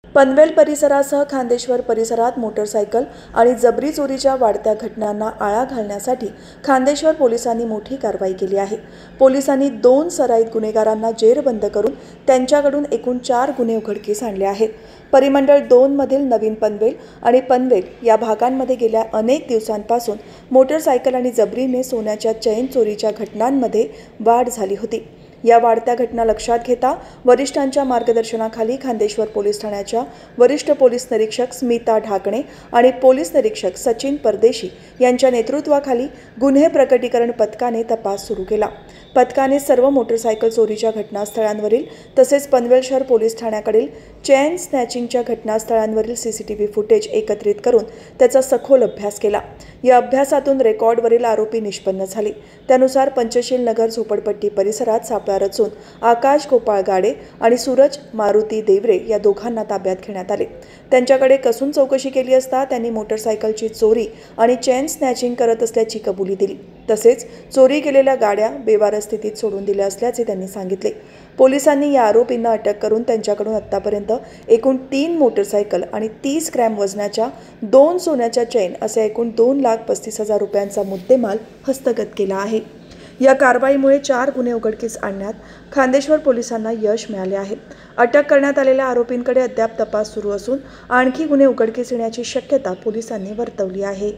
पनवेल परिसरासह खांदेश्वर परिसरात मोटरसायकल आणि जबरी चोरीच्या वाढत्या घटनांना आळा घालण्यासाठी खांदेश्वर पोलिसांनी मोठी कारवाई केली आहे। पोलिसांनी 2 सराईत गुन्हेगारांना जेरबंद करून त्यांच्याकडून एकूण 4 गुन्हे उघडकीस आणले आहेत। परिमंडळ 2 मधील नवीन पनवेल आणि पनवेल या भागांमध्ये गेल्या अनेक दिवसांपासून मोटरसायकल आणि जबरीने सोन्याच्या चैन चोरीच्या घटनांमध्ये वाढ झाली होती। या वाढत्या घटना लक्षात घेता वरिष्ठांच्या मार्गदर्शनाखाली खांदेश्वर पोलीस ठाण्याच्या वरिष्ठ पोलीस निरीक्षक स्मिता ढाकणे आणि पोलीस निरीक्षक सचिन परदेशी यांच्या नेतृत्वाखाली गुन्हे प्रकटीकरण पथकाने तपास सुरू केला। पथकाने सर्व मोटरसायकल चोरीच्या घटनास्थळांवरील तसेच पनवेल शहर पोलीस ठाण्याकडील चेन स्नॅचिंगच्या घटनास्थळांवरील सीसीटीव्ही फुटेज एकत्रित करून त्याचा सखोल अभ्यास केला। या अभ्यासातून रेकॉर्डवरील आरोपी निष्पन्न झाले। त्यानुसार पंचशील नगर झोपडपट्टी परिसरात सापळा रचून आकाश गोपाळ गाडे आणि सूरज मारुती देवरे या दोघांना ताब्यात घेण्यात आले। त्यांच्याकडे कसून चौकशी केली असता त्यांनी मोटरसायकलची चोरी आणि चेन स्नॅचिंग करत असल्याची कबुली दिली। तसेच चोरी केलेल्या गाड्या बेवारस स्थितीत सोडून दिल्या असल्याचे त्यांनी सांगितले। पोलिसांनी या आरोपींना अटक करून त्यांच्याकडून आतापर्यंत एकूण 3 मोटरसायकल आणि 30 ग्रॅम वजनाच्या 2 सोन्याच्या चेन असे एकूण 2,35,000 रुपयांचा मुद्देमाल हस्तगत केला आहे। या कारवाईमुळे 4 गुन्हे उघडकीस आणण्यात खांदेश्वर पोलिसांना यश मिळाले आहे। अटक करण्यात आलेल्या आरोपींकडे अद्याप तपास सुरू असून आणखी गुन्हे उघडकीस येण्याची शक्यता पोलिसांनी वर्तवली आहे।